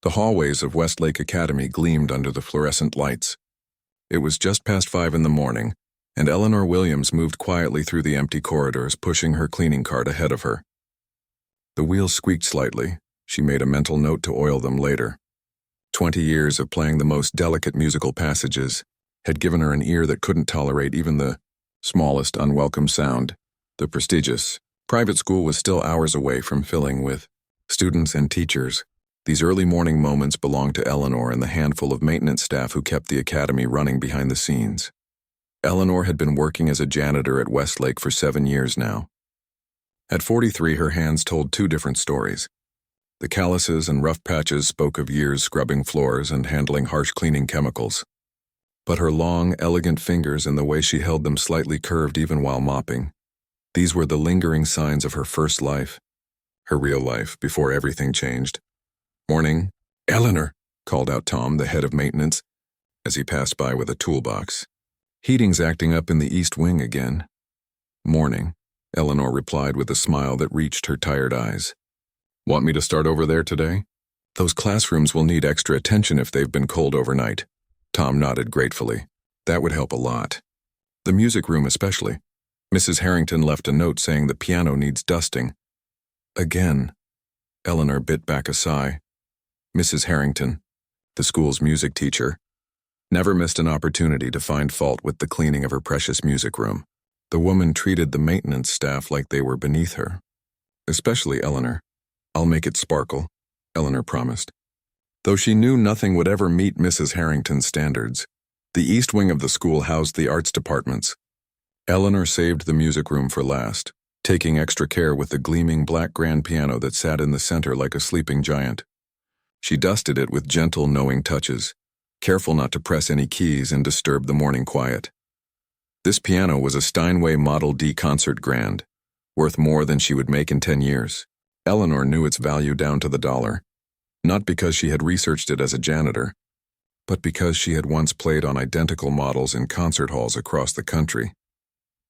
The hallways of Westlake Academy gleamed under the fluorescent lights. It was just past 5 in the morning, and Eleanor Williams moved quietly through the empty corridors, pushing her cleaning cart ahead of her. The wheels squeaked slightly. She made a mental note to oil them later. 20 years of playing the most delicate musical passages had given her an ear that couldn't tolerate even the smallest unwelcome sound. The prestigious private school was still hours away from filling with students and teachers. These early morning moments belonged to Eleanor and the handful of maintenance staff who kept the academy running behind the scenes. Eleanor had been working as a janitor at Westlake for 7 years now. At 43, her hands told 2 different stories. The calluses and rough patches spoke of years scrubbing floors and handling harsh cleaning chemicals. But her long, elegant fingers and the way she held them slightly curved even while mopping, these were the lingering signs of her first life, her real life, before everything changed. "Morning, Eleanor," called out Tom, the head of maintenance, as he passed by with a toolbox. "Heating's acting up in the east wing again." "Morning," Eleanor replied with a smile that reached her tired eyes. "Want me to start over there today? Those classrooms will need extra attention if they've been cold overnight." Tom nodded gratefully. "That would help a lot. The music room especially. Mrs. Harrington left a note saying the piano needs dusting." "Again?" Eleanor bit back a sigh. Mrs. Harrington, the school's music teacher, never missed an opportunity to find fault with the cleaning of her precious music room. The woman treated the maintenance staff like they were beneath her. Especially Eleanor. "I'll make it sparkle," Eleanor promised. Though she knew nothing would ever meet Mrs. Harrington's standards, the east wing of the school housed the arts departments. Eleanor saved the music room for last, taking extra care with the gleaming black grand piano that sat in the center like a sleeping giant. She dusted it with gentle, knowing touches, careful not to press any keys and disturb the morning quiet. This piano was a Steinway Model D concert grand, worth more than she would make in 10 years. Eleanor knew its value down to the dollar, not because she had researched it as a janitor, but because she had once played on identical models in concert halls across the country.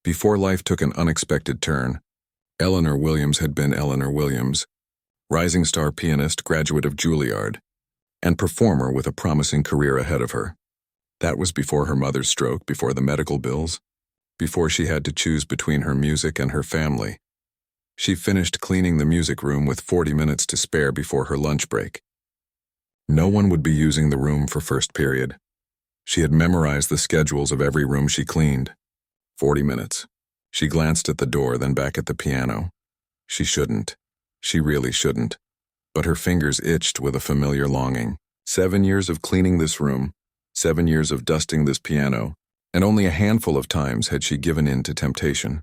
Before life took an unexpected turn, Eleanor Williams had been Eleanor Williams, rising star pianist, graduate of Juilliard, and performer with a promising career ahead of her. That was before her mother's stroke, before the medical bills, before she had to choose between her music and her family. She finished cleaning the music room with 40 minutes to spare before her lunch break. No one would be using the room for first period. She had memorized the schedules of every room she cleaned. 40 minutes. She glanced at the door, then back at the piano. She shouldn't. She really shouldn't. But her fingers itched with a familiar longing. 7 years of cleaning this room, 7 years of dusting this piano, and only a handful of times had she given in to temptation.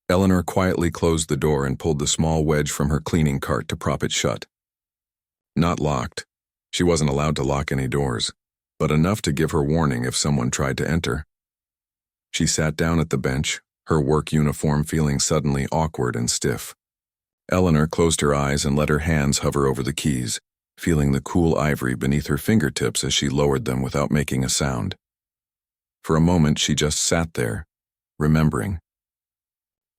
Eleanor quietly closed the door and pulled the small wedge from her cleaning cart to prop it shut. Not locked. She wasn't allowed to lock any doors, but enough to give her warning if someone tried to enter. She sat down at the bench, her work uniform feeling suddenly awkward and stiff. Eleanor closed her eyes and let her hands hover over the keys, feeling the cool ivory beneath her fingertips as she lowered them without making a sound. For a moment she just sat there, remembering.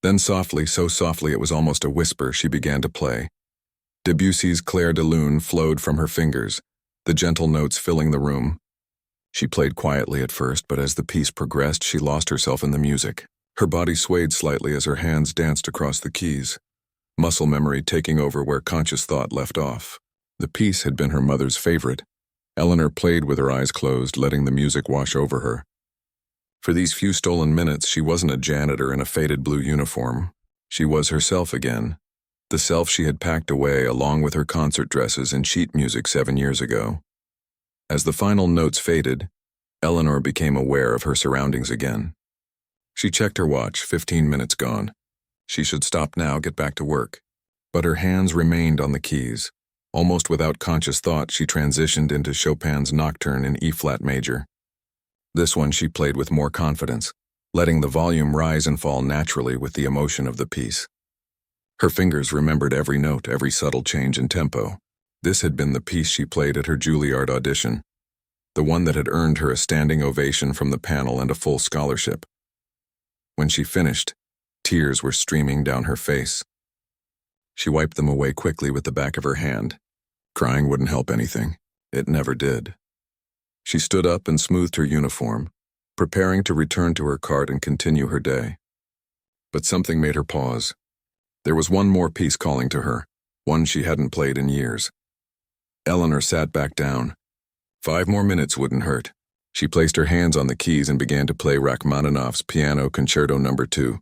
Then softly, so softly it was almost a whisper, she began to play. Debussy's Clair de Lune flowed from her fingers, the gentle notes filling the room. She played quietly at first, but as the piece progressed, she lost herself in the music. Her body swayed slightly as her hands danced across the keys, muscle memory taking over where conscious thought left off. The piece had been her mother's favorite. Eleanor played with her eyes closed, letting the music wash over her. For these few stolen minutes, she wasn't a janitor in a faded blue uniform. She was herself again, the self she had packed away along with her concert dresses and sheet music 7 years ago. As the final notes faded, Eleanor became aware of her surroundings again. She checked her watch, 15 minutes gone. She should stop now, get back to work. But her hands remained on the keys. Almost without conscious thought, she transitioned into Chopin's Nocturne in E-flat major. This one she played with more confidence, letting the volume rise and fall naturally with the emotion of the piece. Her fingers remembered every note, every subtle change in tempo. This had been the piece she played at her Juilliard audition, the one that had earned her a standing ovation from the panel and a full scholarship. When she finished, tears were streaming down her face. She wiped them away quickly with the back of her hand. Crying wouldn't help anything. It never did. She stood up and smoothed her uniform, preparing to return to her cart and continue her day. But something made her pause. There was one more piece calling to her, one she hadn't played in years. Eleanor sat back down. 5 more minutes wouldn't hurt. She placed her hands on the keys and began to play Rachmaninoff's Piano Concerto No. 2.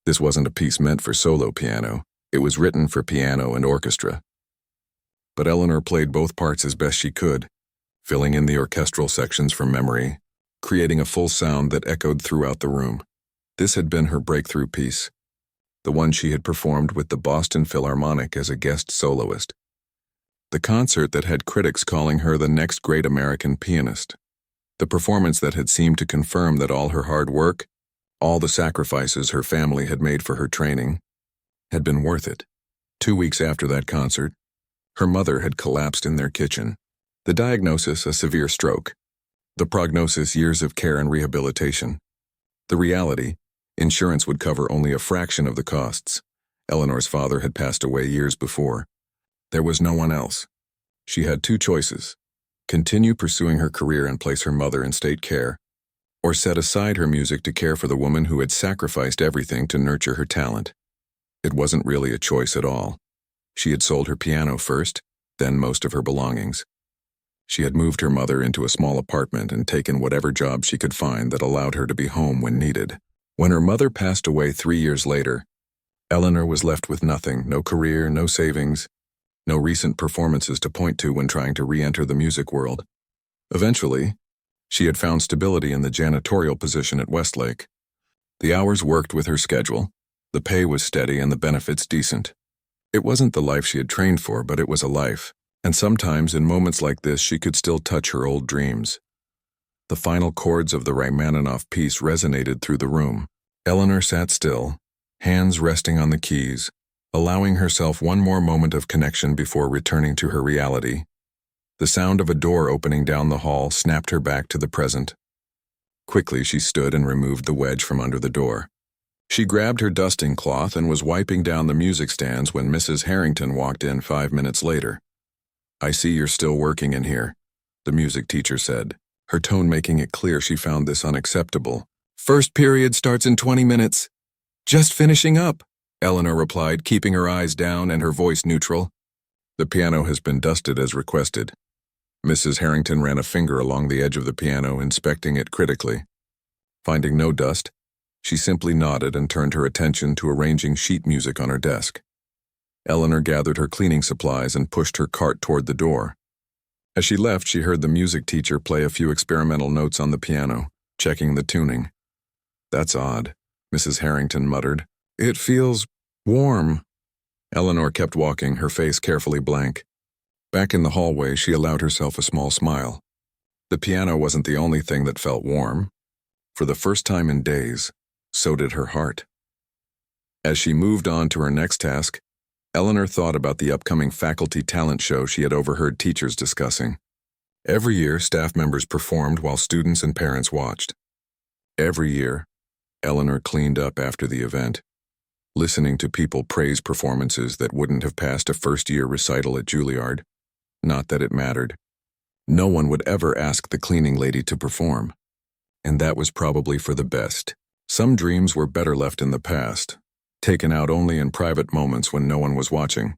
This wasn't a piece meant for solo piano. It was written for piano and orchestra. But Eleanor played both parts as best she could, filling in the orchestral sections from memory, creating a full sound that echoed throughout the room. This had been her breakthrough piece, the one she had performed with the Boston Philharmonic as a guest soloist. The concert that had critics calling her the next great American pianist. The performance that had seemed to confirm that all her hard work, all the sacrifices her family had made for her training, had been worth it. 2 weeks after that concert, her mother had collapsed in their kitchen. The diagnosis, a severe stroke. The prognosis, years of care and rehabilitation. The reality, insurance would cover only a fraction of the costs. Eleanor's father had passed away years before. There was no one else. She had 2 choices: continue pursuing her career and place her mother in state care, or set aside her music to care for the woman who had sacrificed everything to nurture her talent. It wasn't really a choice at all. She had sold her piano first, then most of her belongings. She had moved her mother into a small apartment and taken whatever job she could find that allowed her to be home when needed. When her mother passed away 3 years later, Eleanor was left with nothing, no career, no savings, no recent performances to point to when trying to re-enter the music world. Eventually, she had found stability in the janitorial position at Westlake. The hours worked with her schedule, the pay was steady and the benefits decent. It wasn't the life she had trained for, but it was a life, and sometimes in moments like this she could still touch her old dreams. The final chords of the Rachmaninoff piece resonated through the room. Eleanor sat still, hands resting on the keys, allowing herself one more moment of connection before returning to her reality. The sound of a door opening down the hall snapped her back to the present. Quickly she stood and removed the wedge from under the door. She grabbed her dusting cloth and was wiping down the music stands when Mrs. Harrington walked in 5 minutes later. "I see you're still working in here," the music teacher said, her tone making it clear she found this unacceptable. "First period starts in 20 minutes. Just finishing up," Eleanor replied, keeping her eyes down and her voice neutral. "The piano has been dusted as requested." Mrs. Harrington ran a finger along the edge of the piano, inspecting it critically. Finding no dust, she simply nodded and turned her attention to arranging sheet music on her desk. Eleanor gathered her cleaning supplies and pushed her cart toward the door. As she left, she heard the music teacher play a few experimental notes on the piano, checking the tuning. "That's odd," Mrs. Harrington muttered. "It feels warm." Eleanor kept walking, her face carefully blank. Back in the hallway, she allowed herself a small smile. The piano wasn't the only thing that felt warm. For the first time in days, so did her heart. As she moved on to her next task, Eleanor thought about the upcoming faculty talent show she had overheard teachers discussing. Every year, staff members performed while students and parents watched. Every year, Eleanor cleaned up after the event, listening to people praise performances that wouldn't have passed a first-year recital at Juilliard. Not that it mattered. No one would ever ask the cleaning lady to perform. And that was probably for the best. Some dreams were better left in the past, taken out only in private moments when no one was watching.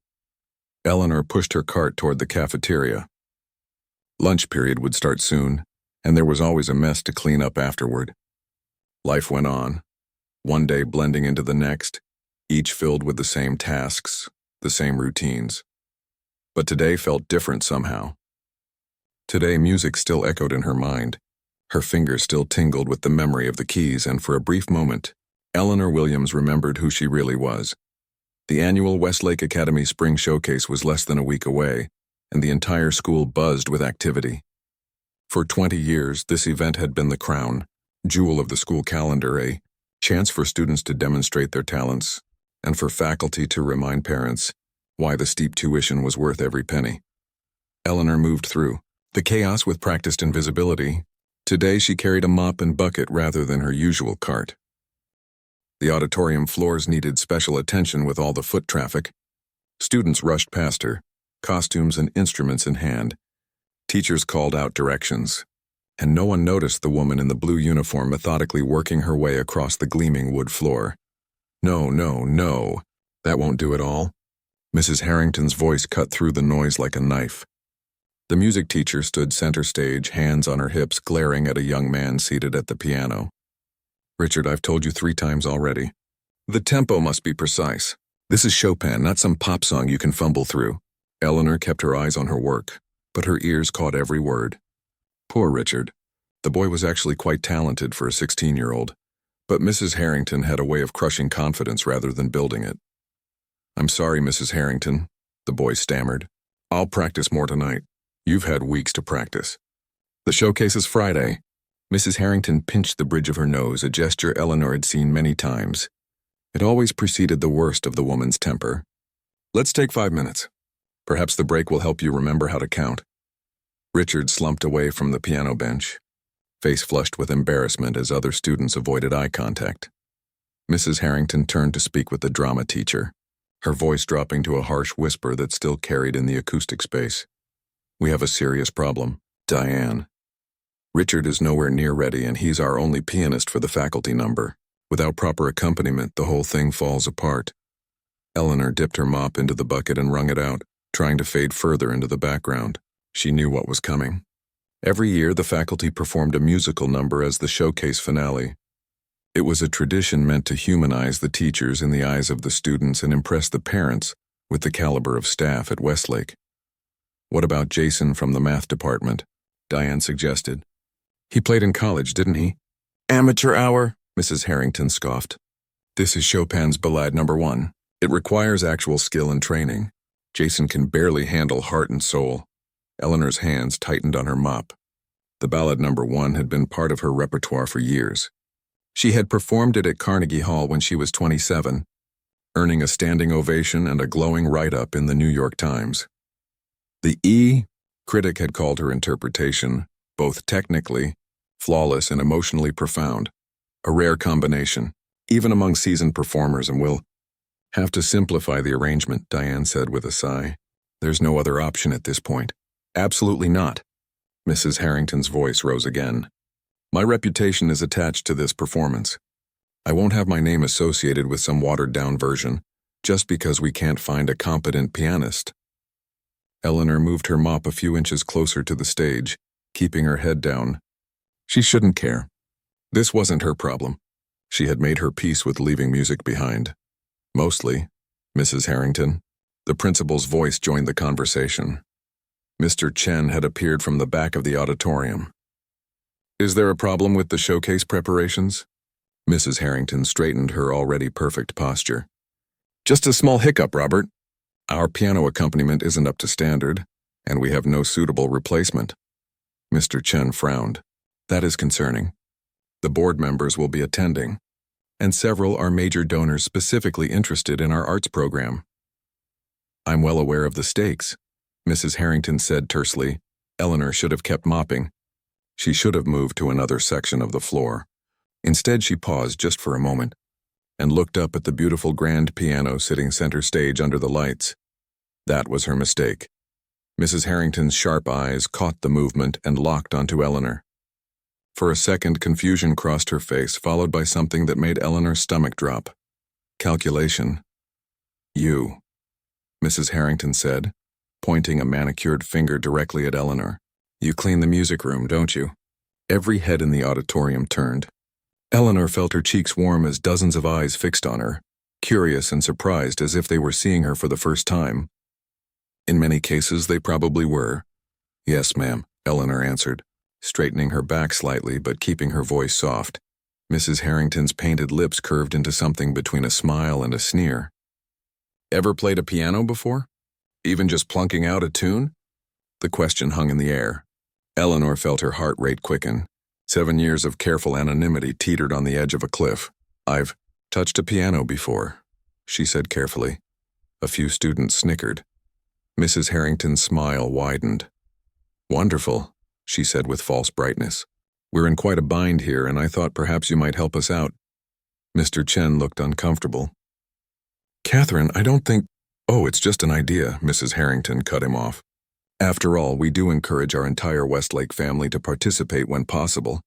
Eleanor pushed her cart toward the cafeteria. Lunch period would start soon, and there was always a mess to clean up afterward. Life went on, one day blending into the next, each filled with the same tasks, the same routines. But today felt different somehow. Today, music still echoed in her mind. Her fingers still tingled with the memory of the keys, and for a brief moment, Eleanor Williams remembered who she really was. The annual Westlake Academy Spring Showcase was less than a week away, and the entire school buzzed with activity. For 20 years, this event had been the crown jewel of the school calendar, a chance for students to demonstrate their talents, and for faculty to remind parents why the steep tuition was worth every penny. Eleanor moved through the chaos with practiced invisibility. Today she carried a mop and bucket rather than her usual cart. The auditorium floors needed special attention with all the foot traffic. Students rushed past her, costumes and instruments in hand. Teachers called out directions, and no one noticed the woman in the blue uniform methodically working her way across the gleaming wood floor. No, no, no. That won't do at all. Mrs. Harrington's voice cut through the noise like a knife. The music teacher stood center stage, hands on her hips, glaring at a young man seated at the piano. Richard, I've told you 3 times already. The tempo must be precise. This is Chopin, not some pop song you can fumble through. Eleanor kept her eyes on her work, but her ears caught every word. Poor Richard. The boy was actually quite talented for a 16-year-old, but Mrs. Harrington had a way of crushing confidence rather than building it. I'm sorry, Mrs. Harrington, the boy stammered. I'll practice more tonight. You've had weeks to practice. The showcase is Friday. Mrs. Harrington pinched the bridge of her nose, a gesture Eleanor had seen many times. It always preceded the worst of the woman's temper. Let's take 5 minutes. Perhaps the break will help you remember how to count. Richard slumped away from the piano bench, face flushed with embarrassment as other students avoided eye contact. Mrs. Harrington turned to speak with the drama teacher, her voice dropping to a harsh whisper that still carried in the acoustic space. We have a serious problem, Diane. Richard is nowhere near ready, and he's our only pianist for the faculty number. Without proper accompaniment, the whole thing falls apart. Eleanor dipped her mop into the bucket and wrung it out, trying to fade further into the background. She knew what was coming. Every year, the faculty performed a musical number as the showcase finale. It was a tradition meant to humanize the teachers in the eyes of the students and impress the parents with the caliber of staff at Westlake. What about Jason from the math department? Diane suggested. He played in college, didn't he? Amateur hour, Mrs. Harrington scoffed. This is Chopin's Ballade No. 1. It requires actual skill and training. Jason can barely handle heart and soul. Eleanor's hands tightened on her mop. The Ballad No. 1 had been part of her repertoire for years. She had performed it at Carnegie Hall when she was 27, earning a standing ovation and a glowing write-up in the New York Times. The critic had called her interpretation, both technically, flawless and emotionally profound, a rare combination, even among seasoned performers, and we'll have to simplify the arrangement, Diane said with a sigh. There's no other option at this point. Absolutely not. Mrs. Harrington's voice rose again. My reputation is attached to this performance. I won't have my name associated with some watered-down version, just because we can't find a competent pianist. Eleanor moved her mop a few inches closer to the stage, keeping her head down. She shouldn't care. This wasn't her problem. She had made her peace with leaving music behind. Mostly, Mrs. Harrington. The principal's voice joined the conversation. Mr. Chen had appeared from the back of the auditorium. Is there a problem with the showcase preparations? Mrs. Harrington straightened her already perfect posture. Just a small hiccup, Robert. Our piano accompaniment isn't up to standard, and we have no suitable replacement. Mr. Chen frowned. That is concerning. The board members will be attending, and several are major donors specifically interested in our arts program. I'm well aware of the stakes, Mrs. Harrington said tersely. Eleanor should have kept mopping. She should have moved to another section of the floor. Instead, she paused just for a moment and looked up at the beautiful grand piano sitting center stage under the lights. That was her mistake. Mrs. Harrington's sharp eyes caught the movement and locked onto Eleanor. For a second, confusion crossed her face, followed by something that made Eleanor's stomach drop. Calculation. You, Mrs. Harrington said, pointing a manicured finger directly at Eleanor. You clean the music room, don't you? Every head in the auditorium turned. Eleanor felt her cheeks warm as dozens of eyes fixed on her, curious and surprised as if they were seeing her for the first time. In many cases, they probably were. Yes, ma'am, Eleanor answered, straightening her back slightly but keeping her voice soft. Mrs. Harrington's painted lips curved into something between a smile and a sneer. Ever played a piano before? Even just plunking out a tune? The question hung in the air. Eleanor felt her heart rate quicken. 7 years of careful anonymity teetered on the edge of a cliff. I've touched a piano before, she said carefully. A few students snickered. Mrs. Harrington's smile widened. Wonderful, she said with false brightness. We're in quite a bind here, and I thought perhaps you might help us out. Mr. Chen looked uncomfortable. Catherine, I don't think... "Oh, it's just an idea," Mrs. Harrington cut him off. "After all, we do encourage our entire Westlake family to participate when possible.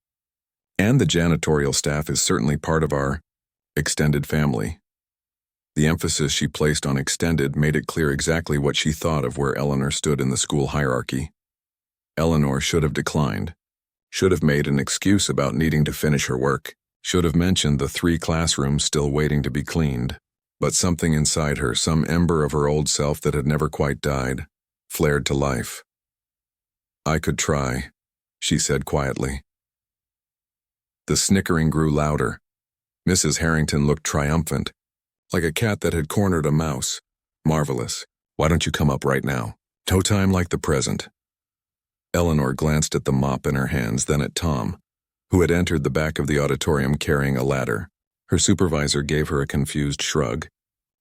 And the janitorial staff is certainly part of our extended family." The emphasis she placed on extended made it clear exactly what she thought of where Eleanor stood in the school hierarchy. Eleanor should have declined, should have made an excuse about needing to finish her work, should have mentioned the 3 classrooms still waiting to be cleaned. But something inside her, some ember of her old self that had never quite died, flared to life. "I could try," she said quietly. The snickering grew louder. Mrs. Harrington looked triumphant, like a cat that had cornered a mouse. "Marvelous. Why don't you come up right now? No time like the present." Eleanor glanced at the mop in her hands, then at Tom, who had entered the back of the auditorium carrying a ladder. Her supervisor gave her a confused shrug,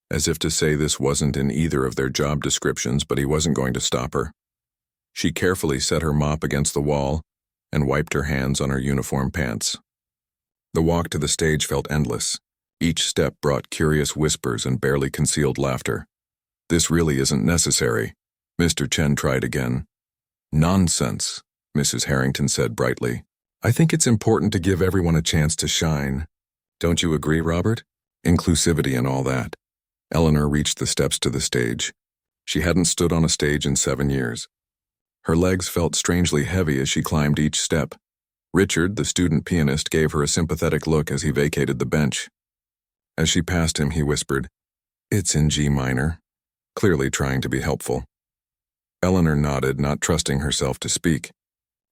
as if to say this wasn't in either of their job descriptions, but he wasn't going to stop her. She carefully set her mop against the wall and wiped her hands on her uniform pants. The walk to the stage felt endless. Each step brought curious whispers and barely concealed laughter. "This really isn't necessary," Mr. Chen tried again. "Nonsense," Mrs. Harrington said brightly. "I think it's important to give everyone a chance to shine. Don't you agree, Robert? Inclusivity and all that." Eleanor reached the steps to the stage. She hadn't stood on a stage in 7 years. Her legs felt strangely heavy as she climbed each step. Richard, the student pianist, gave her a sympathetic look as he vacated the bench. As she passed him, he whispered, "It's in G minor," clearly trying to be helpful. Eleanor nodded, not trusting herself to speak.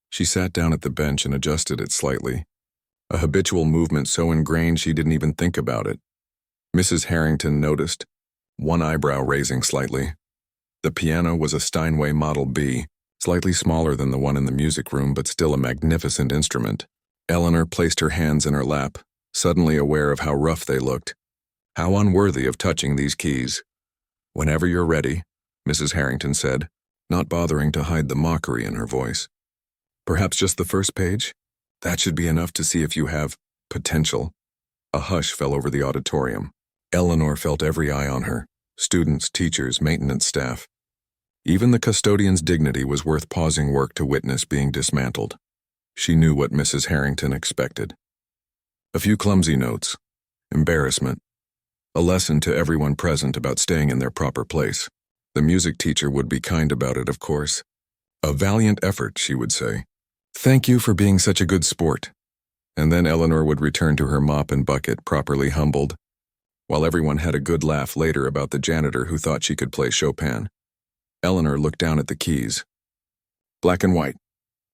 She sat down at the bench and adjusted it slightly, a habitual movement so ingrained she didn't even think about it. Mrs. Harrington noticed, one eyebrow raising slightly. The piano was a Steinway Model B, slightly smaller than the one in the music room, but still a magnificent instrument. Eleanor placed her hands in her lap, suddenly aware of how rough they looked, how unworthy of touching these keys. "Whenever you're ready," Mrs. Harrington said, not bothering to hide the mockery in her voice. "Perhaps just the first page? That should be enough to see if you have potential." A hush fell over the auditorium. Eleanor felt every eye on her, students, teachers, maintenance staff. Even the custodian's dignity was worth pausing work to witness being dismantled. She knew what Mrs. Harrington expected. A few clumsy notes, embarrassment, a lesson to everyone present about staying in their proper place. The music teacher would be kind about it, of course. "A valiant effort," she would say. "Thank you for being such a good sport." And then Eleanor would return to her mop and bucket, properly humbled, while everyone had a good laugh later about the janitor who thought she could play Chopin. Eleanor looked down at the keys. Black and white,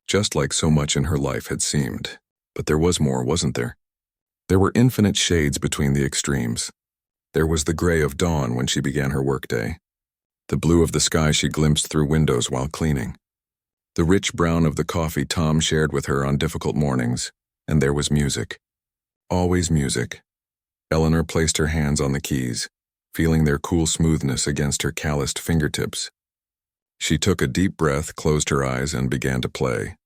just like so much in her life had seemed. But there was more, wasn't there? There were infinite shades between the extremes. There was the gray of dawn when she began her workday, the blue of the sky she glimpsed through windows while cleaning, the rich brown of the coffee Tom shared with her on difficult mornings, and there was music. Always music. Eleanor placed her hands on the keys, feeling their cool smoothness against her calloused fingertips. She took a deep breath, closed her eyes, and began to play.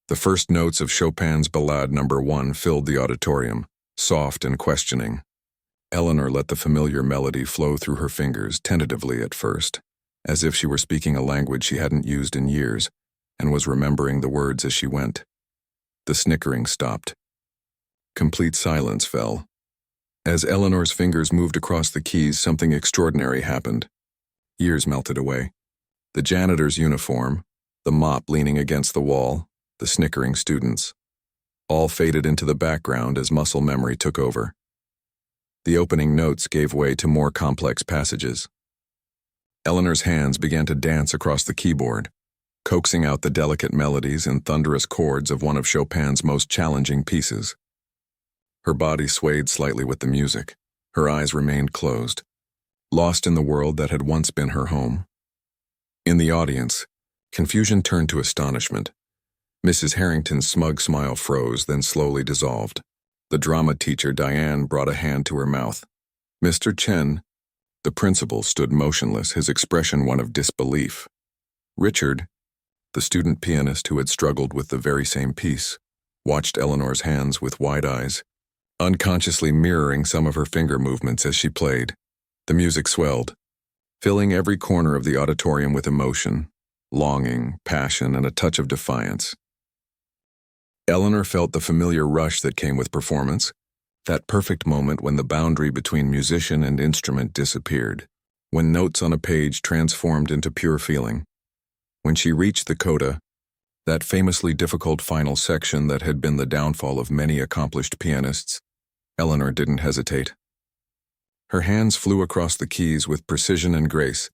The first notes of Chopin's Ballade No. 1 filled the auditorium, soft and questioning. Eleanor let the familiar melody flow through her fingers, tentatively at first, as if she were speaking a language she hadn't used in years, and was remembering the words as she went. The snickering stopped. Complete silence fell. As Eleanor's fingers moved across the keys, something extraordinary happened. Years melted away. The janitor's uniform, the mop leaning against the wall, the snickering students, all faded into the background as muscle memory took over. The opening notes gave way to more complex passages. Eleanor's hands began to dance across the keyboard, coaxing out the delicate melodies and thunderous chords of one of Chopin's most challenging pieces. Her body swayed slightly with the music. Her eyes remained closed, lost in the world that had once been her home. In the audience, confusion turned to astonishment. Mrs. Harrington's smug smile froze, then slowly dissolved. The drama teacher, Diane, brought a hand to her mouth. Mr. Chen, the principal, stood motionless, his expression one of disbelief. Richard, the student pianist who had struggled with the very same piece, watched Eleanor's hands with wide eyes, unconsciously mirroring some of her finger movements as she played. The music swelled. filling every corner of the auditorium with emotion, longing, passion, and a touch of defiance. Eleanor felt the familiar rush that came with performance, that perfect moment when the boundary between musician and instrument disappeared, when notes on a page transformed into pure feeling. When she reached the coda, that famously difficult final section that had been the downfall of many accomplished pianists, Eleanor didn't hesitate. Her hands flew across the keys with precision and grace,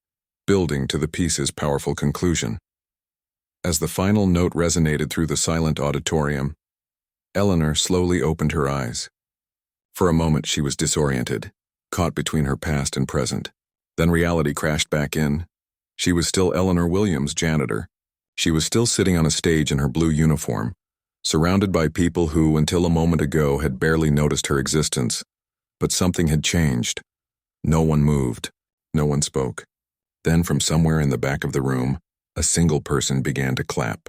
building to the piece's powerful conclusion. As the final note resonated through the silent auditorium, Eleanor slowly opened her eyes. For a moment she was disoriented, caught between her past and present. Then reality crashed back in. She was still Eleanor Williams, janitor. She was still sitting on a stage in her blue uniform, surrounded by people who, until a moment ago, had barely noticed her existence. But something had changed. No one moved. No one spoke. Then, from somewhere in the back of the room, a single person began to clap.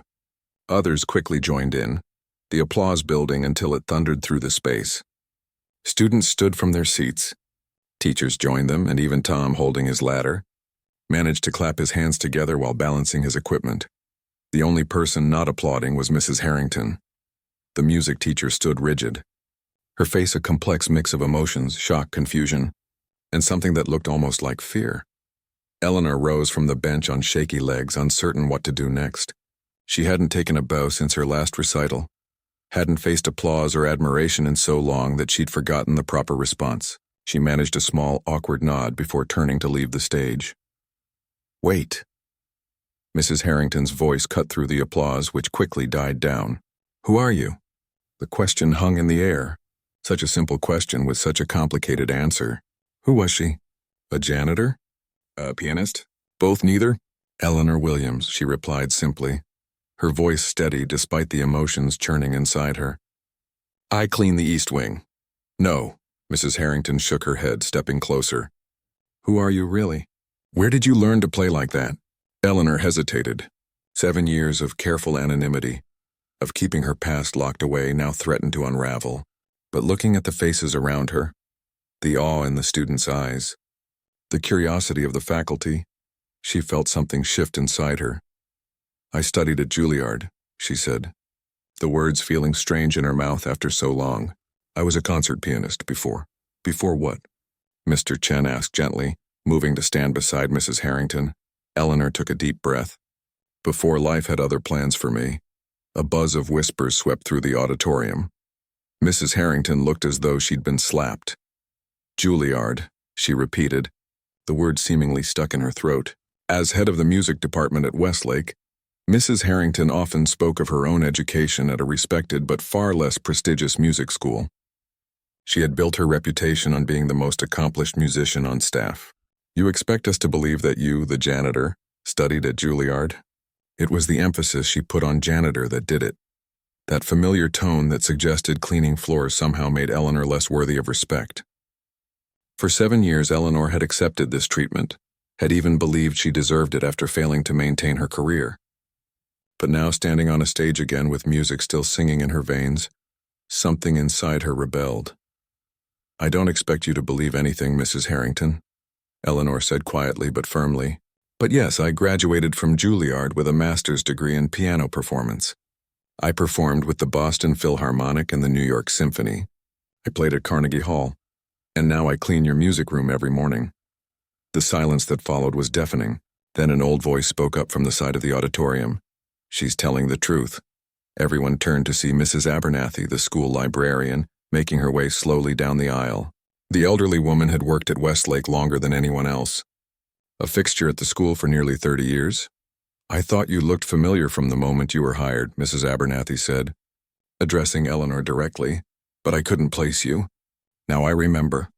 Others quickly joined in, the applause building until it thundered through the space. Students stood from their seats. Teachers joined them, and even Tom, holding his ladder, managed to clap his hands together while balancing his equipment. The only person not applauding was Mrs. Harrington. The music teacher stood rigid, her face a complex mix of emotions, shock, confusion, and something that looked almost like fear. Eleanor rose from the bench on shaky legs, uncertain what to do next. She hadn't taken a bow since her last recital, hadn't faced applause or admiration in so long that she'd forgotten the proper response. She managed a small, awkward nod before turning to leave the stage. "Wait." Mrs. Harrington's voice cut through the applause, which quickly died down. "Who are you?" The question hung in the air. Such a simple question with such a complicated answer. Who was she? A janitor? A pianist? Both neither? "Eleanor Williams," she replied simply, her voice steady despite the emotions churning inside her. "I clean the East Wing." "No." Mrs. Harrington shook her head, stepping closer. "Who are you really? Where did you learn to play like that?" Eleanor hesitated. 7 years of careful anonymity, of keeping her past locked away, now threatened to unravel. But looking at the faces around her, the awe in the students' eyes, the curiosity of the faculty, she felt something shift inside her. "I studied at Juilliard," she said, the words feeling strange in her mouth after so long. "I was a concert pianist before." "Before what?" Mr. Chen asked gently, moving to stand beside Mrs. Harrington. Eleanor took a deep breath. "Before life had other plans for me." A buzz of whispers swept through the auditorium. Mrs. Harrington looked as though she'd been slapped. "Juilliard," she repeated, the word seemingly stuck in her throat. As head of the music department at Westlake, Mrs. Harrington often spoke of her own education at a respected but far less prestigious music school. She had built her reputation on being the most accomplished musician on staff. "You expect us to believe that you, the janitor, studied at Juilliard?" It was the emphasis she put on janitor that did it. That familiar tone that suggested cleaning floors somehow made Eleanor less worthy of respect. For 7 years, Eleanor had accepted this treatment, had even believed she deserved it after failing to maintain her career. But now, standing on a stage again with music still singing in her veins, something inside her rebelled. "I don't expect you to believe anything, Mrs. Harrington," Eleanor said quietly but firmly. "But yes, I graduated from Juilliard with a master's degree in piano performance. I performed with the Boston Philharmonic and the New York Symphony. I played at Carnegie Hall. And now I clean your music room every morning." The silence that followed was deafening. Then an old voice spoke up from the side of the auditorium. "She's telling the truth." Everyone turned to see Mrs. Abernathy, the school librarian, making her way slowly down the aisle. The elderly woman had worked at Westlake longer than anyone else. A fixture at the school for nearly 30 years. "I thought you looked familiar from the moment you were hired," Mrs. Abernathy said, addressing Eleanor directly, "but I couldn't place you. Now I remember.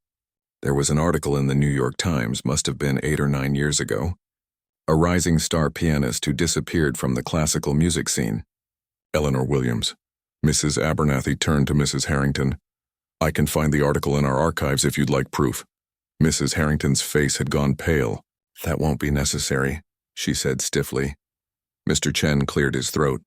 There was an article in the New York Times, must have been 8 or 9 years ago. A rising star pianist who disappeared from the classical music scene." "Eleanor Williams." Mrs. Abernathy turned to Mrs. Harrington. "I can find the article in our archives if you'd like proof." Mrs. Harrington's face had gone pale. "That won't be necessary," she said stiffly. Mr. Chen cleared his throat.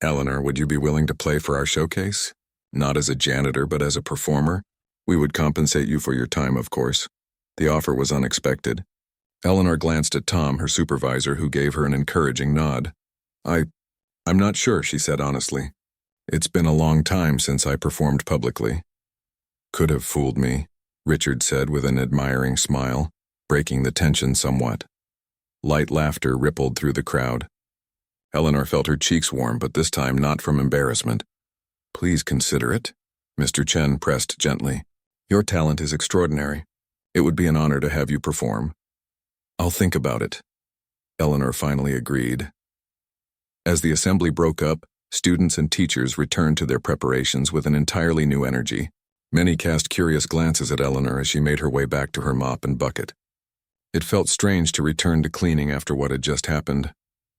"Eleanor, would you be willing to play for our showcase? Not as a janitor, but as a performer? We would compensate you for your time, of course." The offer was unexpected. Eleanor glanced at Tom, her supervisor, who gave her an encouraging nod. I'm not sure, she said honestly. It's been a long time since I performed publicly. Could have fooled me, Richard said with an admiring smile, breaking the tension somewhat. Light laughter rippled through the crowd. Eleanor felt her cheeks warm, but this time not from embarrassment. Please consider it, Mr. Chen pressed gently. Your talent is extraordinary. It would be an honor to have you perform. I'll think about it, Eleanor finally agreed. As the assembly broke up, students and teachers returned to their preparations with an entirely new energy. Many cast curious glances at Eleanor as she made her way back to her mop and bucket. It felt strange to return to cleaning after what had just happened,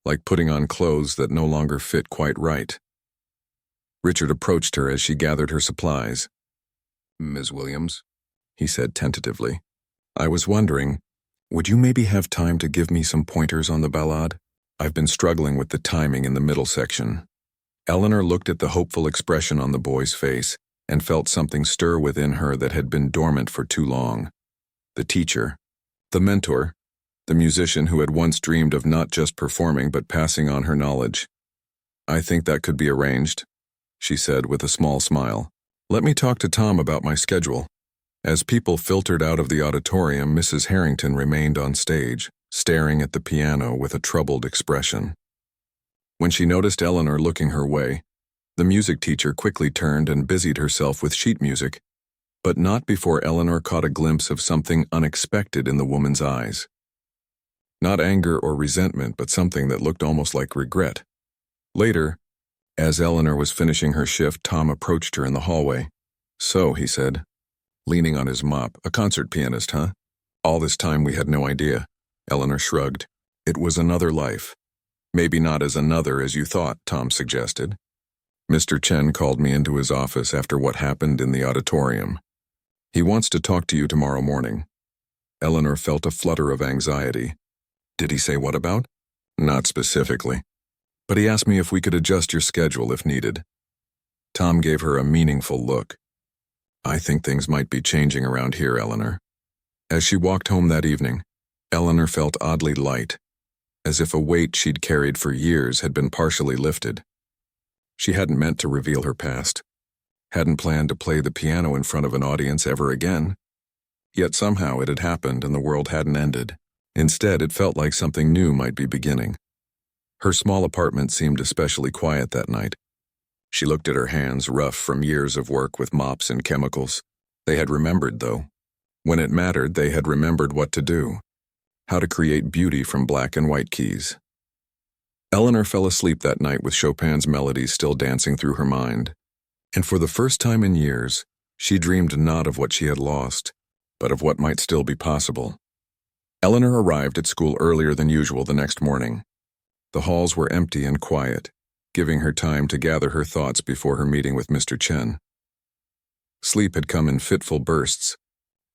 like putting on clothes that no longer fit quite right. Richard approached her as she gathered her supplies. Ms. Williams, he said tentatively, I was wondering, would you maybe have time to give me some pointers on the ballade? I've been struggling with the timing in the middle section. Eleanor looked at the hopeful expression on the boy's face and felt something stir within her that had been dormant for too long. The teacher, the mentor, the musician who had once dreamed of not just performing but passing on her knowledge. I think that could be arranged, she said with a small smile. Let me talk to Tom about my schedule. As people filtered out of the auditorium, Mrs. Harrington remained on stage, staring at the piano with a troubled expression. When she noticed Eleanor looking her way, the music teacher quickly turned and busied herself with sheet music, but not before Eleanor caught a glimpse of something unexpected in the woman's eyes. Not anger or resentment, but something that looked almost like regret. Later, as Eleanor was finishing her shift, Tom approached her in the hallway. So, he said, leaning on his mop, a concert pianist, huh? All this time we had no idea. Eleanor shrugged. It was another life. Maybe not as another as you thought, Tom suggested. Mr. Chen called me into his office after what happened in the auditorium. He wants to talk to you tomorrow morning. Eleanor felt a flutter of anxiety. Did he say what about? Not specifically. But he asked me if we could adjust your schedule if needed. Tom gave her a meaningful look. I think things might be changing around here, Eleanor. As she walked home that evening, Eleanor felt oddly light, as if a weight she'd carried for years had been partially lifted. She hadn't meant to reveal her past, hadn't planned to play the piano in front of an audience ever again. Yet somehow it had happened and the world hadn't ended. Instead, it felt like something new might be beginning. Her small apartment seemed especially quiet that night. She looked at her hands, rough from years of work with mops and chemicals. They had remembered, though. When it mattered, they had remembered what to do. How to create beauty from black and white keys. Eleanor fell asleep that night with Chopin's melodies still dancing through her mind. And for the first time in years, she dreamed not of what she had lost, but of what might still be possible. Eleanor arrived at school earlier than usual the next morning. The halls were empty and quiet, giving her time to gather her thoughts before her meeting with Mr. Chen. Sleep had come in fitful bursts,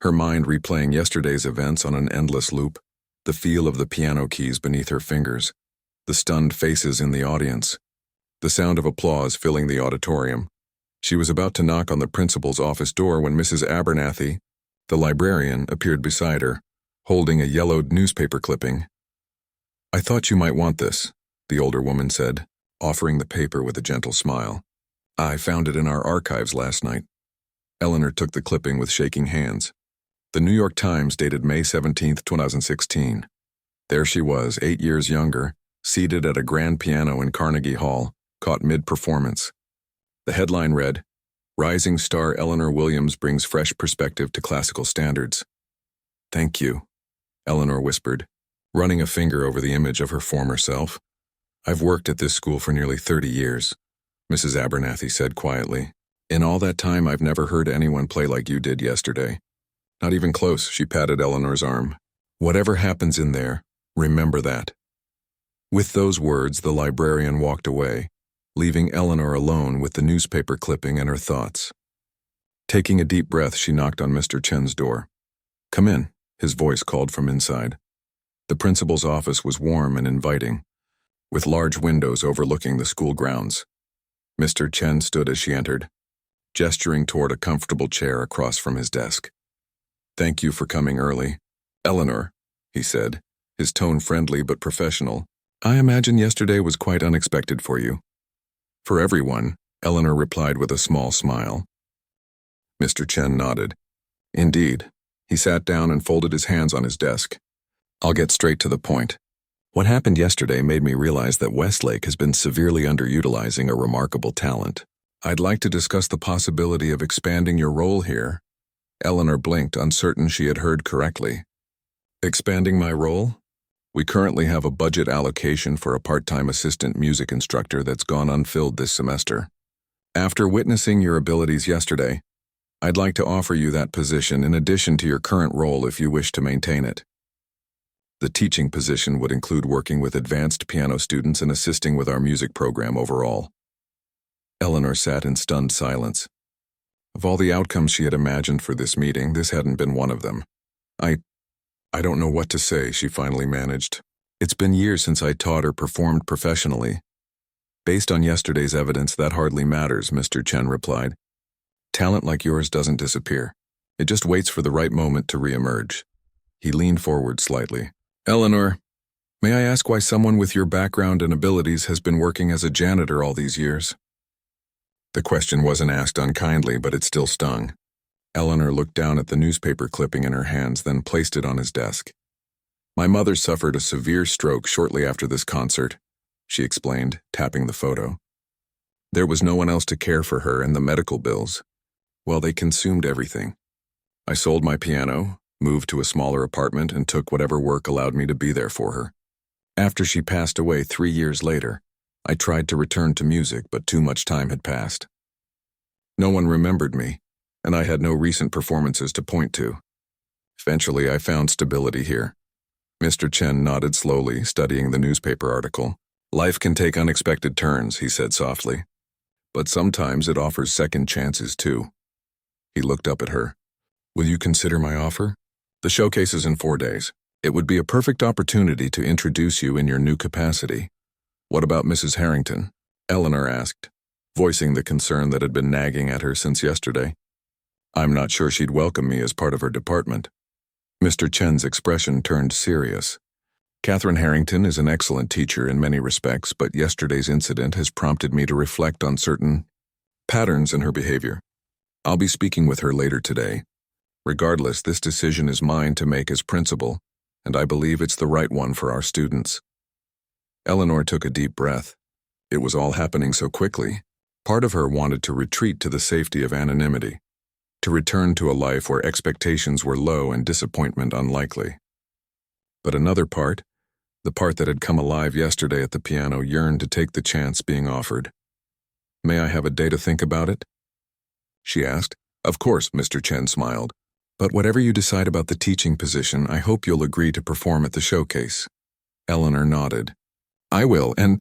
her mind replaying yesterday's events on an endless loop, the feel of the piano keys beneath her fingers, the stunned faces in the audience, the sound of applause filling the auditorium. She was about to knock on the principal's office door when Mrs. Abernathy, the librarian, appeared beside her, holding a yellowed newspaper clipping. I thought you might want this, the older woman said, offering the paper with a gentle smile. I found it in our archives last night. Eleanor took the clipping with shaking hands. The New York Times dated May 17, 2016. There she was, 8 years younger, seated at a grand piano in Carnegie Hall, caught mid-performance. The headline read, Rising Star Eleanor Williams Brings Fresh Perspective to Classical Standards. Thank you, Eleanor whispered, running a finger over the image of her former self. I've worked at this school for nearly 30 years, Mrs. Abernathy said quietly. In all that time, I've never heard anyone play like you did yesterday. Not even close, she patted Eleanor's arm. Whatever happens in there, remember that. With those words, the librarian walked away, leaving Eleanor alone with the newspaper clipping and her thoughts. Taking a deep breath, she knocked on Mr. Chen's door. Come in, his voice called from inside. The principal's office was warm and inviting, with large windows overlooking the school grounds. Mr. Chen stood as she entered, gesturing toward a comfortable chair across from his desk. Thank you for coming early, Eleanor, he said, his tone friendly but professional. I imagine yesterday was quite unexpected for you. For everyone, Eleanor replied with a small smile. Mr. Chen nodded. Indeed. He sat down and folded his hands on his desk. I'll get straight to the point. What happened yesterday made me realize that Westlake has been severely underutilizing a remarkable talent. I'd like to discuss the possibility of expanding your role here. Eleanor blinked, uncertain she had heard correctly. Expanding my role? We currently have a budget allocation for a part-time assistant music instructor that's gone unfilled this semester. After witnessing your abilities yesterday, I'd like to offer you that position in addition to your current role if you wish to maintain it. The teaching position would include working with advanced piano students and assisting with our music program overall. Eleanor sat in stunned silence. Of all the outcomes she had imagined for this meeting, this hadn't been one of them. I don't know what to say, she finally managed. It's been years since I taught or performed professionally. Based on yesterday's evidence, that hardly matters, Mr. Chen replied. Talent like yours doesn't disappear. It just waits for the right moment to reemerge. He leaned forward slightly. Eleanor, may I ask why someone with your background and abilities has been working as a janitor all these years? The question wasn't asked unkindly, but it still stung. Eleanor looked down at the newspaper clipping in her hands, then placed it on his desk. My mother suffered a severe stroke shortly after this concert, she explained, tapping the photo. There was no one else to care for her, and the medical bills, well, they consumed everything. I sold my piano, moved to a smaller apartment, and took whatever work allowed me to be there for her. After she passed away 3 years later, I tried to return to music, but too much time had passed. No one remembered me, and I had no recent performances to point to. Eventually, I found stability here. Mr. Chen nodded slowly, studying the newspaper article. Life can take unexpected turns, he said softly. But sometimes it offers second chances, too. He looked up at her. Will you consider my offer? The showcase is in 4 days. It would be a perfect opportunity to introduce you in your new capacity. What about Mrs. Harrington? Eleanor asked, voicing the concern that had been nagging at her since yesterday. I'm not sure she'd welcome me as part of her department. Mr. Chen's expression turned serious. Catherine Harrington is an excellent teacher in many respects, but yesterday's incident has prompted me to reflect on certain patterns in her behavior. I'll be speaking with her later today. Regardless, this decision is mine to make as principal, and I believe it's the right one for our students. Eleanor took a deep breath. It was all happening so quickly. Part of her wanted to retreat to the safety of anonymity, to return to a life where expectations were low and disappointment unlikely. But another part, the part that had come alive yesterday at the piano, yearned to take the chance being offered. May I have a day to think about it? She asked. Of course, Mr. Chen smiled. But whatever you decide about the teaching position, I hope you'll agree to perform at the showcase. Eleanor nodded. I will, and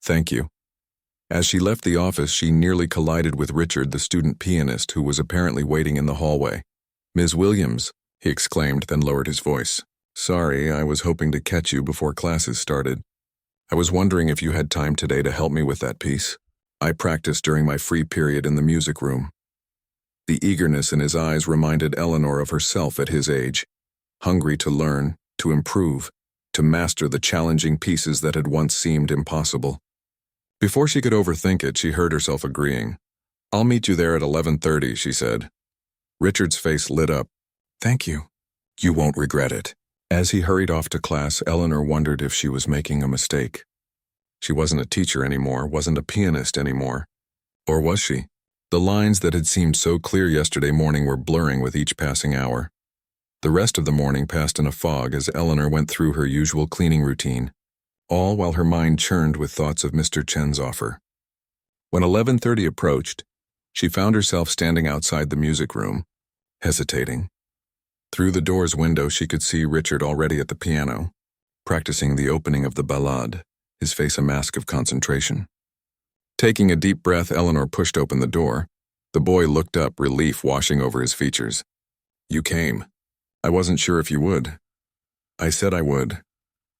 thank you. As she left the office, she nearly collided with Richard, the student pianist, who was apparently waiting in the hallway. Ms. Williams, he exclaimed, then lowered his voice. Sorry, I was hoping to catch you before classes started. I was wondering if you had time today to help me with that piece. I practiced during my free period in the music room. The eagerness in his eyes reminded Eleanor of herself at his age, hungry to learn, to improve, to master the challenging pieces that had once seemed impossible. Before she could overthink it, she heard herself agreeing. I'll meet you there at 11:30, she said. Richard's face lit up. Thank you. You won't regret it. As he hurried off to class, Eleanor wondered if she was making a mistake. She wasn't a teacher anymore, wasn't a pianist anymore. Or was she? The lines that had seemed so clear yesterday morning were blurring with each passing hour. The rest of the morning passed in a fog as Eleanor went through her usual cleaning routine, all while her mind churned with thoughts of Mr. Chen's offer. When 11:30 approached, she found herself standing outside the music room, hesitating. Through the door's window, she could see Richard already at the piano, practicing the opening of the ballade, his face a mask of concentration. Taking a deep breath, Eleanor pushed open the door. The boy looked up, relief washing over his features. You came. I wasn't sure if you would. I said I would.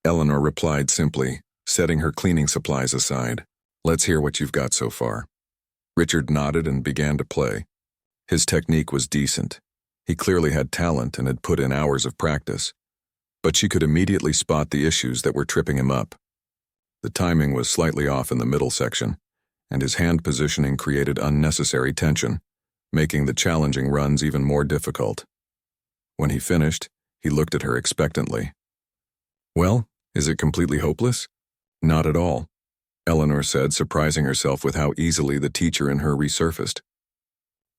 Eleanor replied simply, setting her cleaning supplies aside. Let's hear what you've got so far. Richard nodded and began to play. His technique was decent. He clearly had talent and had put in hours of practice. but she could immediately spot the issues that were tripping him up. The timing was slightly off in the middle section, and his hand positioning created unnecessary tension, making the challenging runs even more difficult. When he finished, he looked at her expectantly. "Well, is it completely hopeless?" "Not at all," Eleanor said, surprising herself with how easily the teacher in her resurfaced.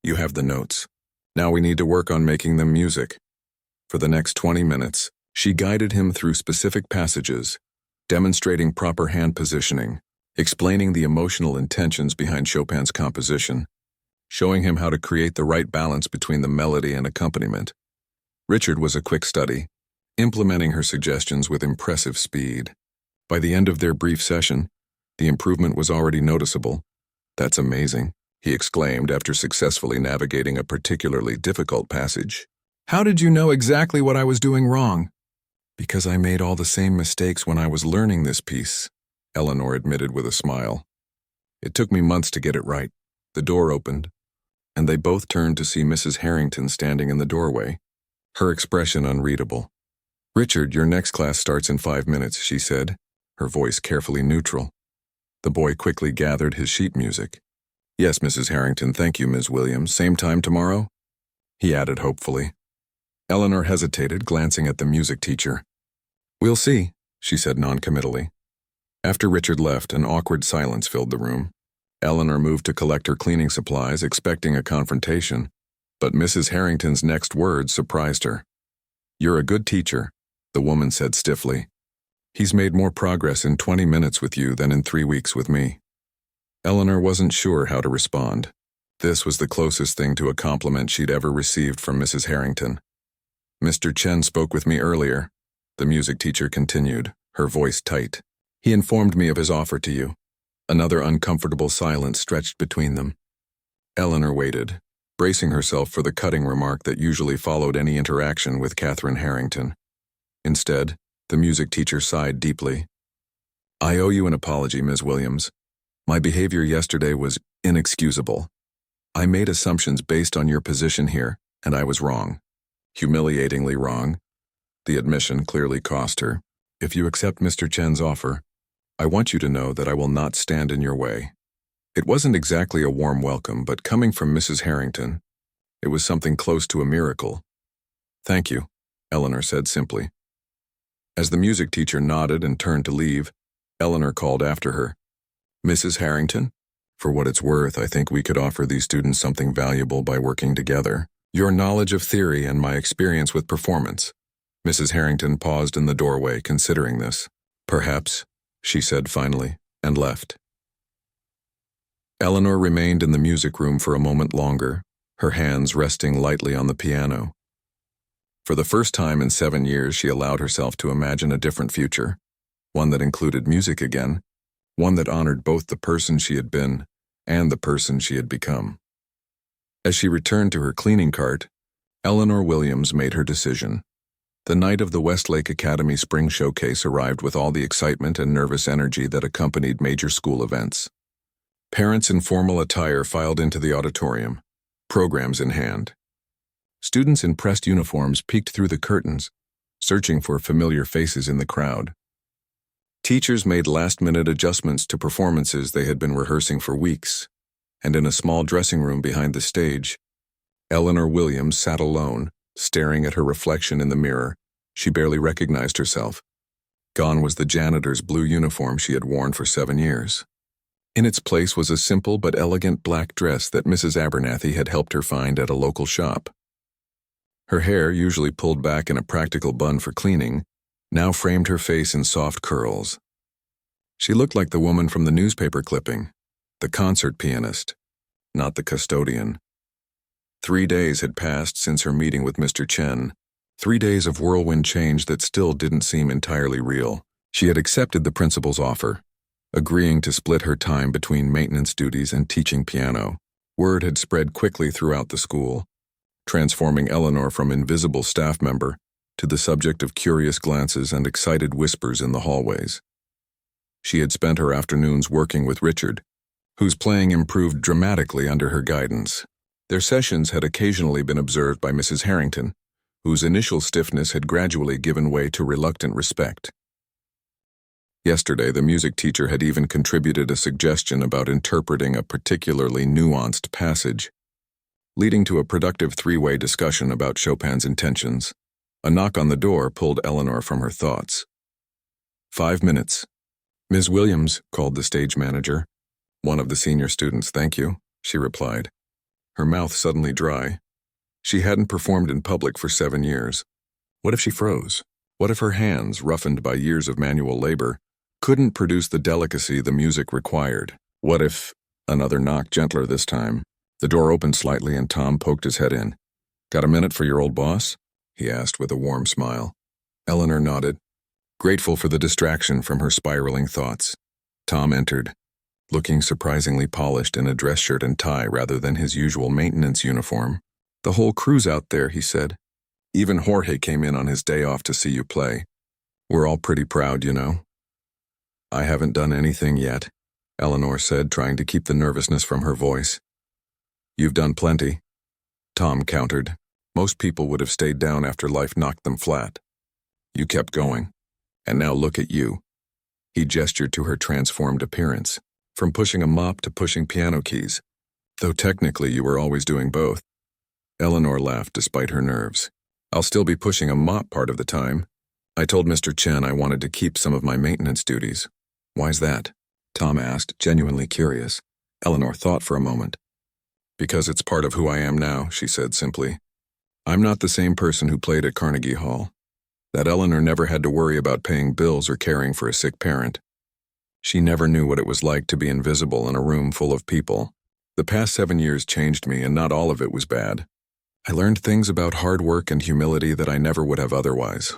"You have the notes. Now we need to work on making them music." For the next 20 minutes, she guided him through specific passages, demonstrating proper hand positioning, explaining the emotional intentions behind Chopin's composition, showing him how to create the right balance between the melody and accompaniment. Richard was a quick study, implementing her suggestions with impressive speed. By the end of their brief session, the improvement was already noticeable. "That's amazing," he exclaimed after successfully navigating a particularly difficult passage. "How did you know exactly what I was doing wrong?" "Because I made all the same mistakes when I was learning this piece," Eleanor admitted with a smile. "It took me months to get it right." The door opened, and they both turned to see Mrs. Harrington standing in the doorway, her expression unreadable. "Richard, your next class starts in 5 minutes, she said, her voice carefully neutral. The boy quickly gathered his sheet music. "Yes, Mrs. Harrington, thank you, Ms. Williams. Same time tomorrow?" he added hopefully. Eleanor hesitated, glancing at the music teacher. "We'll see," she said noncommittally. After Richard left, an awkward silence filled the room. Eleanor moved to collect her cleaning supplies, expecting a confrontation, but Mrs. Harrington's next words surprised her. "You're a good teacher," the woman said stiffly. "He's made more progress in 20 minutes with you than in 3 weeks with me." Eleanor wasn't sure how to respond. This was the closest thing to a compliment she'd ever received from Mrs. Harrington. "Mr. Chen spoke with me earlier," the music teacher continued, her voice tight. "He informed me of his offer to you." Another uncomfortable silence stretched between them. Eleanor waited, bracing herself for the cutting remark that usually followed any interaction with Catherine Harrington. Instead, the music teacher sighed deeply. "I owe you an apology, Ms. Williams. My behavior yesterday was inexcusable. I made assumptions based on your position here, and I was wrong. Humiliatingly wrong." The admission clearly cost her. "If you accept Mr. Chen's offer, I want you to know that I will not stand in your way." It wasn't exactly a warm welcome, but coming from Mrs. Harrington, it was something close to a miracle. "Thank you," Eleanor said simply. As the music teacher nodded and turned to leave, Eleanor called after her. "Mrs. Harrington, for what it's worth, I think we could offer these students something valuable by working together. Your knowledge of theory and my experience with performance." Mrs. Harrington paused in the doorway, considering this. "Perhaps," she said finally, and left. Eleanor remained in the music room for a moment longer, her hands resting lightly on the piano. For the first time in 7 years, she allowed herself to imagine a different future, one that included music again, one that honored both the person she had been and the person she had become. As she returned to her cleaning cart, Eleanor Williams made her decision. The night of the Westlake Academy Spring Showcase arrived with all the excitement and nervous energy that accompanied major school events. Parents in formal attire filed into the auditorium, programs in hand. Students in pressed uniforms peeked through the curtains, searching for familiar faces in the crowd. Teachers made last-minute adjustments to performances they had been rehearsing for weeks, and in a small dressing room behind the stage, Eleanor Williams sat alone, staring at her reflection in the mirror. She barely recognized herself. Gone was the janitor's blue uniform she had worn for 7 years. In its place was a simple but elegant black dress that Mrs. Abernathy had helped her find at a local shop. Her hair, usually pulled back in a practical bun for cleaning, now framed her face in soft curls. She looked like the woman from the newspaper clipping, the concert pianist, not the custodian. 3 days had passed since her meeting with Mr. Chen, 3 days of whirlwind change that still didn't seem entirely real. She had accepted the principal's offer, agreeing to split her time between maintenance duties and teaching piano. Word had spread quickly throughout the school, transforming Eleanor from invisible staff member to the subject of curious glances and excited whispers in the hallways. She had spent her afternoons working with Richard, whose playing improved dramatically under her guidance. Their sessions had occasionally been observed by Mrs. Harrington, whose initial stiffness had gradually given way to reluctant respect. Yesterday, the music teacher had even contributed a suggestion about interpreting a particularly nuanced passage, leading to a productive three-way discussion about Chopin's intentions. A knock on the door pulled Eleanor from her thoughts. 5 minutes. Ms. Williams, called the stage manager. One of the senior students, thank you, she replied, her mouth suddenly dry. She hadn't performed in public for 7 years. What if she froze? What if her hands, roughened by years of manual labor, couldn't produce the delicacy the music required? What if... Another knock, gentler this time. The door opened slightly and Tom poked his head in. Got a minute for your old boss? He asked with a warm smile. Eleanor nodded, grateful for the distraction from her spiraling thoughts. Tom entered, looking surprisingly polished in a dress shirt and tie rather than his usual maintenance uniform. The whole crew's out there, he said. Even Jorge came in on his day off to see you play. We're all pretty proud, you know. I haven't done anything yet, Eleanor said, trying to keep the nervousness from her voice. You've done plenty, Tom countered. Most people would have stayed down after life knocked them flat. You kept going. And now look at you. He gestured to her transformed appearance, from pushing a mop to pushing piano keys, though technically you were always doing both. Eleanor laughed despite her nerves. I'll still be pushing a mop part of the time. I told Mr. Chen I wanted to keep some of my maintenance duties. Why's that? Tom asked, genuinely curious. Eleanor thought for a moment. Because it's part of who I am now, she said simply. I'm not the same person who played at Carnegie Hall. That Eleanor never had to worry about paying bills or caring for a sick parent. She never knew what it was like to be invisible in a room full of people. The past 7 years changed me, and not all of it was bad. I learned things about hard work and humility that I never would have otherwise.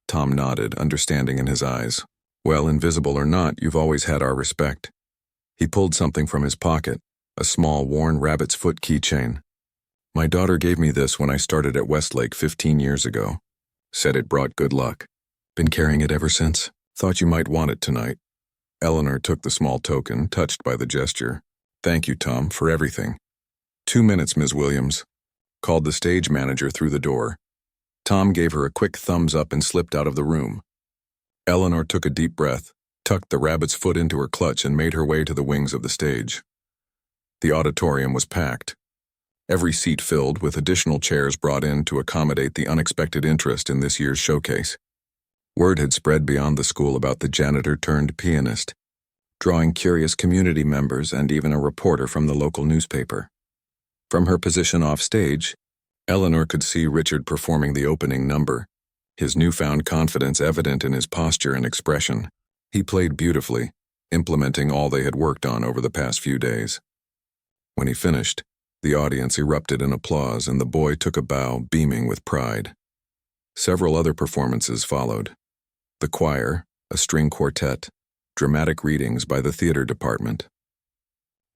Tom nodded, understanding in his eyes. Well, invisible or not, you've always had our respect. He pulled something from his pocket, a small, worn rabbit's foot keychain. My daughter gave me this when I started at Westlake 15 years ago. Said it brought good luck. Been carrying it ever since. Thought you might want it tonight. Eleanor took the small token, touched by the gesture. Thank you, Tom, for everything. 2 minutes, Ms. Williams, called the stage manager through the door. Tom gave her a quick thumbs up and slipped out of the room. Eleanor took a deep breath, tucked the rabbit's foot into her clutch and made her way to the wings of the stage. The auditorium was packed, every seat filled with additional chairs brought in to accommodate the unexpected interest in this year's showcase. Word had spread beyond the school about the janitor turned pianist, drawing curious community members and even a reporter from the local newspaper. From her position off stage, Eleanor could see Richard performing the opening number, his newfound confidence evident in his posture and expression. He played beautifully, implementing all they had worked on over the past few days. When he finished, the audience erupted in applause and the boy took a bow, beaming with pride. Several other performances followed. The choir, a string quartet, dramatic readings by the theater department.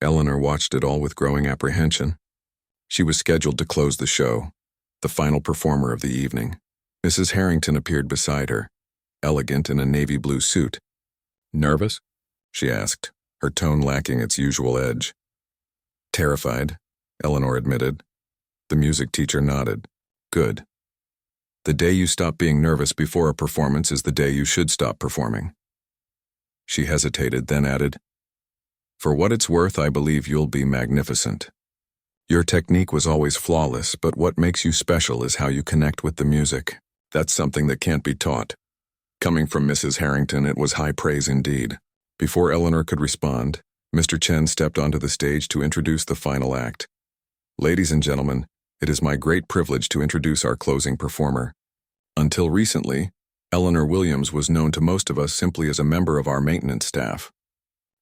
Eleanor watched it all with growing apprehension. She was scheduled to close the show, the final performer of the evening. Mrs. Harrington appeared beside her, elegant in a navy blue suit. Nervous? She asked, her tone lacking its usual edge. Terrified, Eleanor admitted. The music teacher nodded. Good. The day you stop being nervous before a performance is the day you should stop performing. She hesitated, then added, For what it's worth, I believe you'll be magnificent. Your technique was always flawless, but what makes you special is how you connect with the music. That's something that can't be taught. Coming from Mrs. Harrington, it was high praise indeed. Before Eleanor could respond, Mr. Chen stepped onto the stage to introduce the final act. Ladies and gentlemen, it is my great privilege to introduce our closing performer. Until recently, Eleanor Williams was known to most of us simply as a member of our maintenance staff.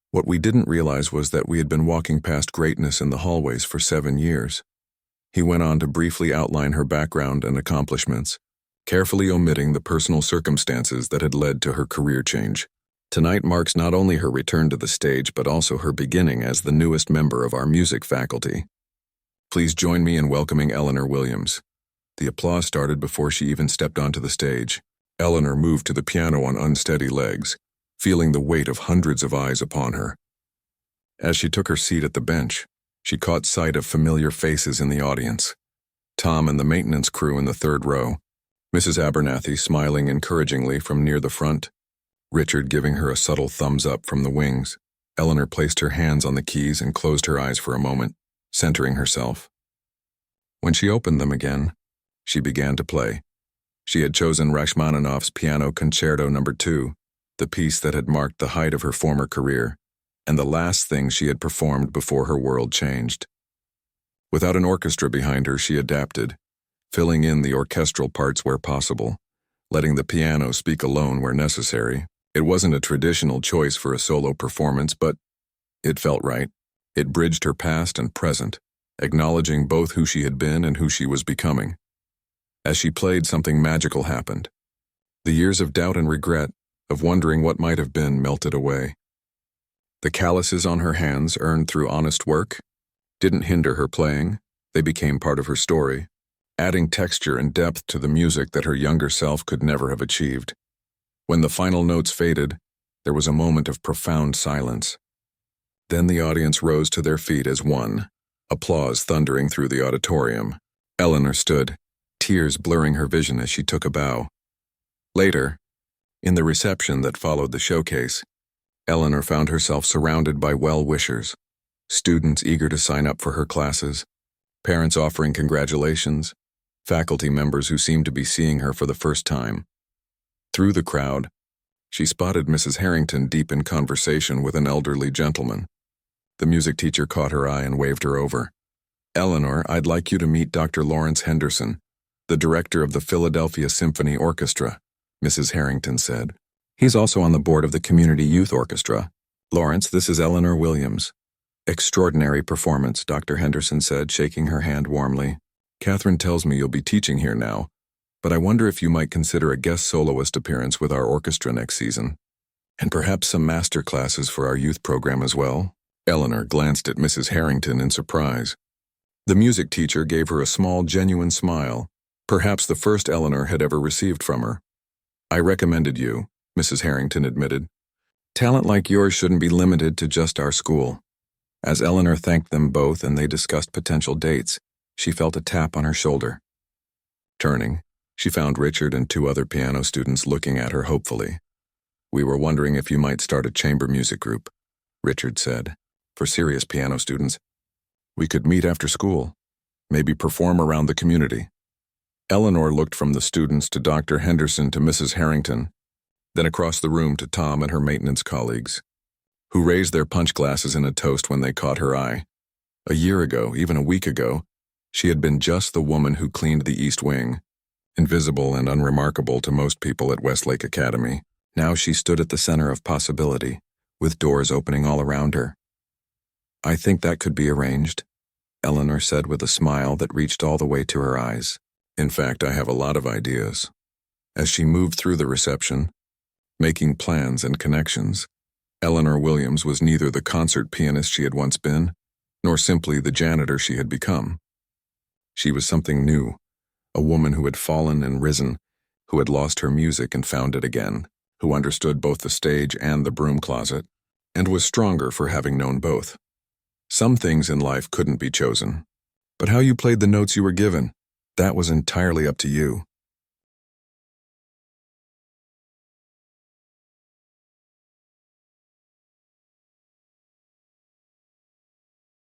What we didn't realize was that we had been walking past greatness in the hallways for 7 years. He went on to briefly outline her background and accomplishments, carefully omitting the personal circumstances that had led to her career change. Tonight marks not only her return to the stage but also her beginning as the newest member of our music faculty. Please join me in welcoming Eleanor Williams. The applause started before she even stepped onto the stage. Eleanor moved to the piano on unsteady legs, feeling the weight of hundreds of eyes upon her. As she took her seat at the bench, she caught sight of familiar faces in the audience. Tom and the maintenance crew in the third row, Mrs. Abernathy smiling encouragingly from near the front, Richard giving her a subtle thumbs up from the wings. Eleanor placed her hands on the keys and closed her eyes for a moment, centering herself. When she opened them again, she began to play. She had chosen Rachmaninoff's Piano Concerto No. 2, the piece that had marked the height of her former career, and the last thing she had performed before her world changed. Without an orchestra behind her, she adapted, filling in the orchestral parts where possible, letting the piano speak alone where necessary. It wasn't a traditional choice for a solo performance, but it felt right. It bridged her past and present, acknowledging both who she had been and who she was becoming. As she played, something magical happened. The years of doubt and regret, of wondering what might have been, melted away. The calluses on her hands, earned through honest work, didn't hinder her playing. They became part of her story, adding texture and depth to the music that her younger self could never have achieved. When the final notes faded, there was a moment of profound silence. Then the audience rose to their feet as one, applause thundering through the auditorium. Eleanor stood, tears blurring her vision as she took a bow. Later, in the reception that followed the showcase, Eleanor found herself surrounded by well-wishers, students eager to sign up for her classes, parents offering congratulations, faculty members who seemed to be seeing her for the first time. Through the crowd, she spotted Mrs. Harrington deep in conversation with an elderly gentleman. The music teacher caught her eye and waved her over. "Eleanor, I'd like you to meet Dr. Lawrence Henderson, the director of the Philadelphia Symphony Orchestra," Mrs. Harrington said. "He's also on the board of the Community Youth Orchestra. Lawrence, this is Eleanor Williams." "Extraordinary performance," Dr. Henderson said, shaking her hand warmly. "Catherine tells me you'll be teaching here now, but I wonder if you might consider a guest soloist appearance with our orchestra next season. And perhaps some master classes for our youth program as well." Eleanor glanced at Mrs. Harrington in surprise. The music teacher gave her a small, genuine smile, perhaps the first Eleanor had ever received from her. "I recommended you," Mrs. Harrington admitted. "Talent like yours shouldn't be limited to just our school." As Eleanor thanked them both and they discussed potential dates, she felt a tap on her shoulder. Turning, she found Richard and 2 other piano students looking at her hopefully. "We were wondering if you might start a chamber music group," Richard said. "For serious piano students. We could meet after school, maybe perform around the community." Eleanor looked from the students to Dr. Henderson to Mrs. Harrington, then across the room to Tom and her maintenance colleagues, who raised their punch glasses in a toast when they caught her eye. A year ago, even a week ago, she had been just the woman who cleaned the East Wing, invisible and unremarkable to most people at Westlake Academy. Now she stood at the center of possibility, with doors opening all around her. "I think that could be arranged," Eleanor said with a smile that reached all the way to her eyes. "In fact, I have a lot of ideas." As she moved through the reception, making plans and connections, Eleanor Williams was neither the concert pianist she had once been, nor simply the janitor she had become. She was something new, a woman who had fallen and risen, who had lost her music and found it again, who understood both the stage and the broom closet, and was stronger for having known both. Some things in life couldn't be chosen, but how you played the notes you were given, that was entirely up to you.